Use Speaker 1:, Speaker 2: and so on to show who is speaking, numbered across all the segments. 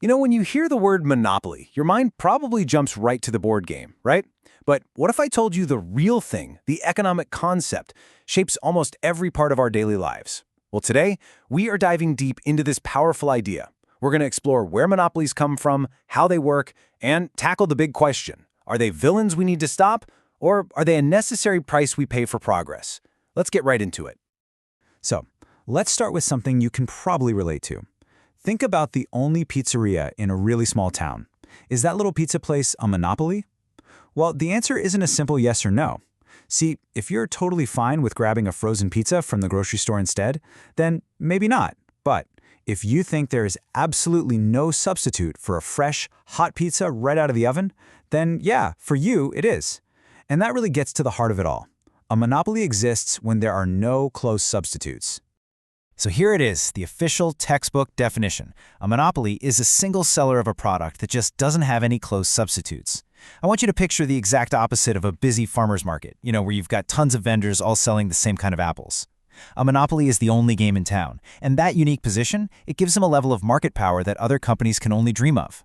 Speaker 1: You know, when you hear the word monopoly, your mind probably jumps right to the board game, right? But what if I told you the real thing, the economic concept, shapes almost every part of our daily lives? Well, today, we are diving deep into this powerful idea. We're going to explore where monopolies come from, how they work, and tackle the big question. Are they villains we need to stop, or are they a necessary price we pay for progress? Let's get right into it.
Speaker 2: So, let's start with something you can probably relate to. Think about the only pizzeria in a really small town. Is that little pizza place a monopoly? Well, the answer isn't a simple yes or no. See, if you're totally fine with grabbing a frozen pizza from the grocery store instead, then maybe not. But if you think there is absolutely no substitute for a fresh, hot pizza right out of the oven, then yeah, for you it is. And that really gets to the heart of it all. A monopoly exists when there are no close substitutes.
Speaker 3: So here it is, the official textbook definition. A monopoly is a single seller of a product that just doesn't have any close substitutes. I want you to picture the exact opposite of a busy farmer's market, where you've got tons of vendors all selling the same kind of apples. A monopoly is the only game in town, and that unique position, it gives them a level of market power that other companies can only dream of.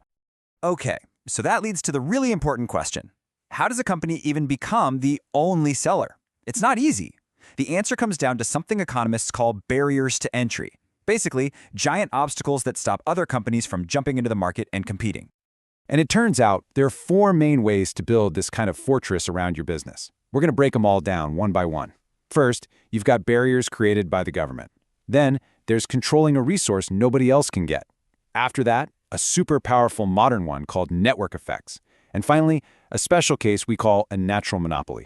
Speaker 4: Okay, so that leads to the really important question. How does a company even become the only seller? It's not easy. The answer comes down to something economists call barriers to entry. Basically, giant obstacles that stop other companies from jumping into the market and competing.
Speaker 1: And it turns out there are four main ways to build this kind of fortress around your business. We're going to break them all down one by one. First, you've got barriers created by the government. Then, there's controlling a resource nobody else can get. After that, a super powerful modern one called network effects. And finally, a special case we call a natural monopoly.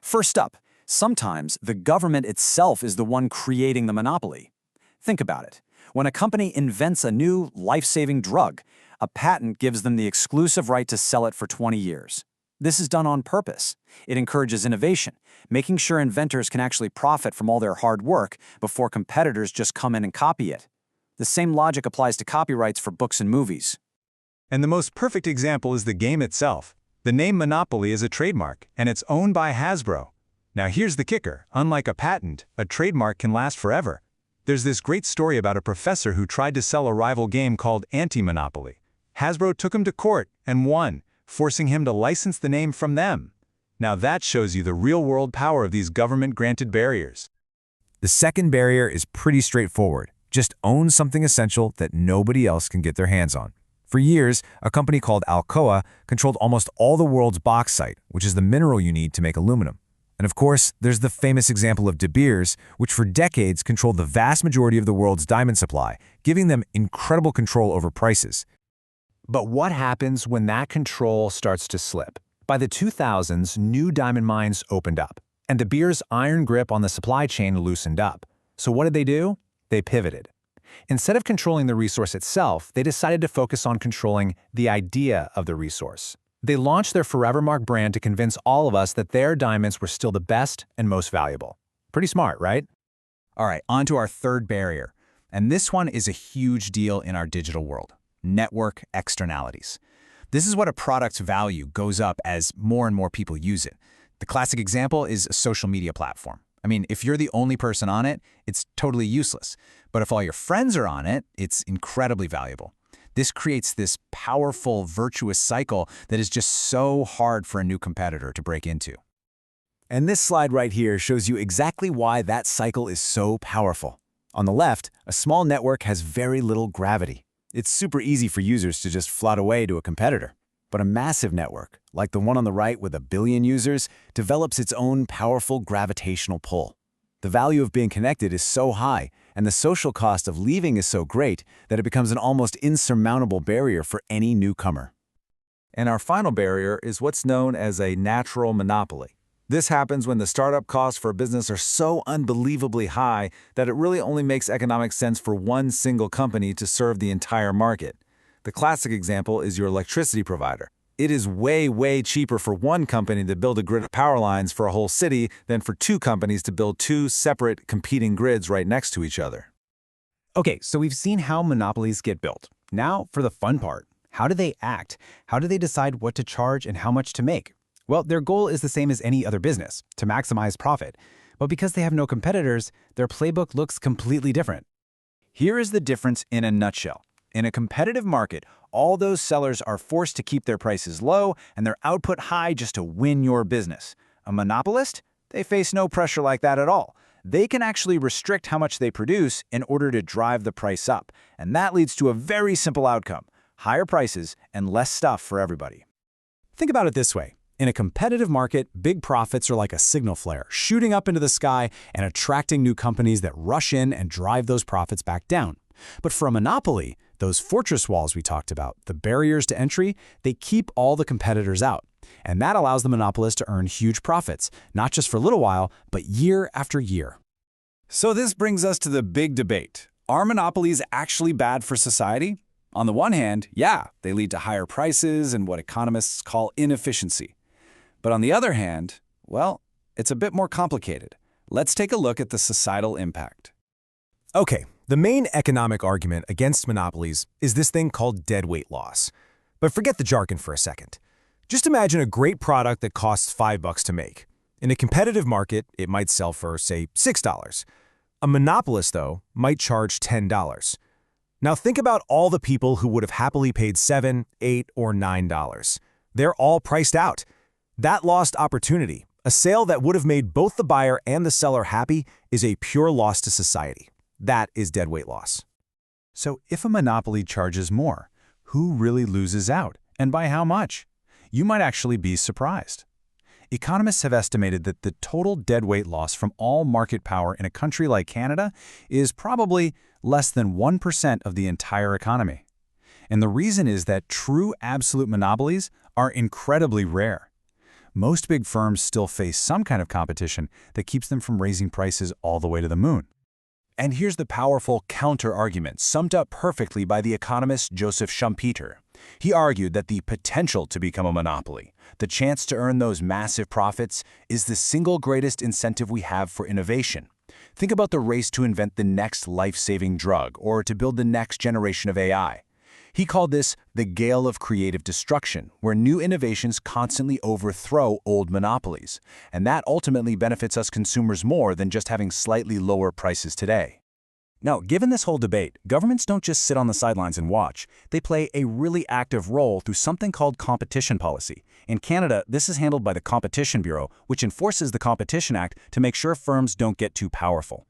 Speaker 5: First up, sometimes the government itself is the one creating the monopoly. Think about it. When a company invents a new life-saving drug, a patent gives them the exclusive right to sell it for 20 years. This is done on purpose. It encourages innovation, making sure inventors can actually profit from all their hard work before competitors just come in and copy it. The same logic applies to copyrights for books and movies.
Speaker 2: And the most perfect example is the game itself. The name Monopoly is a trademark, and it's owned by Hasbro. Now here's the kicker. Unlike a patent, a trademark can last forever. There's this great story about a professor who tried to sell a rival game called Anti-Monopoly. Hasbro took him to court and won, forcing him to license the name from them. Now that shows you the real-world power of these government-granted barriers.
Speaker 3: The second barrier is pretty straightforward. Just own something essential that nobody else can get their hands on. For years, a company called Alcoa controlled almost all the world's bauxite, which is the mineral you need to make aluminum. And of course, there's the famous example of De Beers, which for decades controlled the vast majority of the world's diamond supply, giving them incredible control over prices.
Speaker 1: But what happens when that control starts to slip? By the 2000s, new diamond mines opened up, and De Beers' iron grip on the supply chain loosened up. So what did they do? They pivoted. Instead of controlling the resource itself, they decided to focus on controlling the idea of the resource. They launched their Forevermark brand to convince all of us that their diamonds were still the best and most valuable. Pretty smart, right?
Speaker 4: All right, on to our third barrier. And this one is a huge deal in our digital world. Network externalities. This is what a product's value goes up as more and more people use it. The classic example is a social media platform. I mean, if you're the only person on it, it's totally useless. But if all your friends are on it, it's incredibly valuable. This creates this powerful, virtuous cycle that is just so hard for a new competitor to break into.
Speaker 1: And this slide right here shows you exactly why that cycle is so powerful. On the left, a small network has very little gravity. It's super easy for users to just float away to a competitor. But a massive network, like the one on the right with 1 billion users, develops its own powerful gravitational pull. The value of being connected is so high, and the social cost of leaving is so great that it becomes an almost insurmountable barrier for any newcomer.
Speaker 6: And our final barrier is what's known as a natural monopoly. This happens when the startup costs for a business are so unbelievably high that it really only makes economic sense for one single company to serve the entire market. The classic example is your electricity provider. It is way, way cheaper for one company to build a grid of power lines for a whole city than for two companies to build two separate competing grids right next to each other.
Speaker 1: Okay, so we've seen how monopolies get built. Now for the fun part. How do they act? How do they decide what to charge and how much to make? Well, their goal is the same as any other business, to maximize profit. But because they have no competitors, their playbook looks completely different.
Speaker 4: Here is the difference in a nutshell. In a competitive market, all those sellers are forced to keep their prices low and their output high just to win your business. A monopolist? They face no pressure like that at all. They can actually restrict how much they produce in order to drive the price up, and that leads to a very simple outcome: higher prices and less stuff for everybody.
Speaker 2: Think about it this way. In a competitive market, big profits are like a signal flare, shooting up into the sky and attracting new companies that rush in and drive those profits back down. But for a monopoly, those fortress walls we talked about, the barriers to entry, they keep all the competitors out. And that allows the monopolist to earn huge profits, not just for a little while, but year after year.
Speaker 5: So this brings us to the big debate. Are monopolies actually bad for society? On the one hand, yeah, they lead to higher prices and what economists call inefficiency. But on the other hand, well, it's a bit more complicated. Let's take a look at the societal impact.
Speaker 3: Okay, the main economic argument against monopolies is this thing called deadweight loss. But forget the jargon for a second. Just imagine a great product that costs $5 to make. In a competitive market, it might sell for, say, $6. A monopolist, though, might charge $10. Now think about all the people who would have happily paid $7, $8, or $9. They're all priced out. That lost opportunity, a sale that would have made both the buyer and the seller happy, is a pure loss to society. That is deadweight loss.
Speaker 4: So if a monopoly charges more, who really loses out, and by how much? You might actually be surprised. Economists have estimated that the total deadweight loss from all market power in a country like Canada is probably less than 1% of the entire economy. And the reason is that true absolute monopolies are incredibly rare. Most big firms still face some kind of competition that keeps them from raising prices all the way to the moon. And here's the powerful counter-argument, summed up perfectly by the economist Joseph Schumpeter. He argued that the potential to become a monopoly, the chance to earn those massive profits, is the single greatest incentive we have for innovation. Think about the race to invent the next life-saving drug or to build the next generation of AI. He called this the gale of creative destruction, where new innovations constantly overthrow old monopolies. And that ultimately benefits us consumers more than just having slightly lower prices today. Now, given this whole debate, governments don't just sit on the sidelines and watch. They play a really active role through something called competition policy. In Canada, this is handled by the Competition Bureau, which enforces the Competition Act to make sure firms don't get too powerful.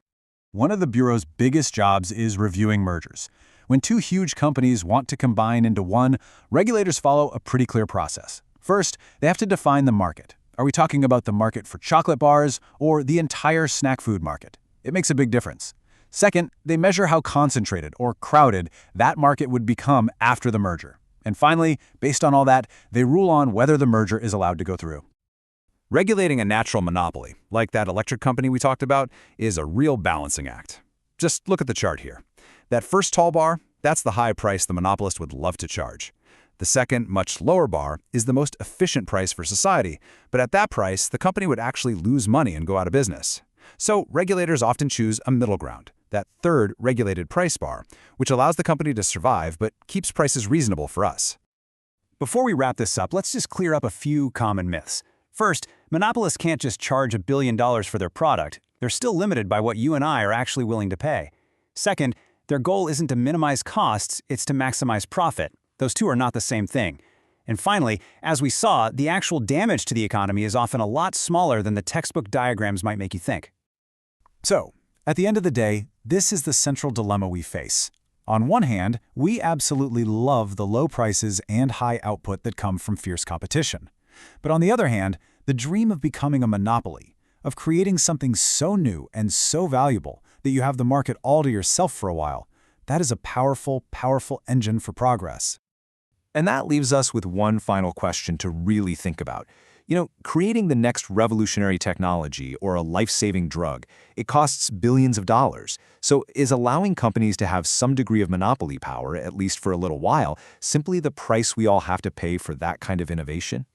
Speaker 4: One of the Bureau's biggest jobs is reviewing mergers. When two huge companies want to combine into one, regulators follow a pretty clear process. First, they have to define the market. Are we talking about the market for chocolate bars or the entire snack food market? It makes a big difference. Second, they measure how concentrated or crowded that market would become after the merger. And finally, based on all that, they rule on whether the merger is allowed to go through. Regulating a natural monopoly, like that electric company we talked about, is a real balancing act. Just look at the chart here. That first tall bar, that's the high price the monopolist would love to charge. The second, much lower bar, is the most efficient price for society, but at that price, the company would actually lose money and go out of business. So regulators often choose a middle ground, that third regulated price bar, which allows the company to survive but keeps prices reasonable for us. Before we wrap this up, let's just clear up a few common myths. First, monopolists can't just charge $1 billion for their product. They're still limited by what you and I are actually willing to pay. Second, their goal isn't to minimize costs, it's to maximize profit. Those two are not the same thing. And finally, as we saw, the actual damage to the economy is often a lot smaller than the textbook diagrams might make you think. So, at the end of the day, this is the central dilemma we face. On one hand, we absolutely love the low prices and high output that come from fierce competition. But on the other hand, the dream of becoming a monopoly, of creating something so new and so valuable that you have the market all to yourself for a while, that is a powerful, powerful engine for progress.
Speaker 3: And that leaves us with one final question to really think about. Creating the next revolutionary technology or a life-saving drug, it costs billions of dollars. So is allowing companies to have some degree of monopoly power, at least for a little while, simply the price we all have to pay for that kind of innovation?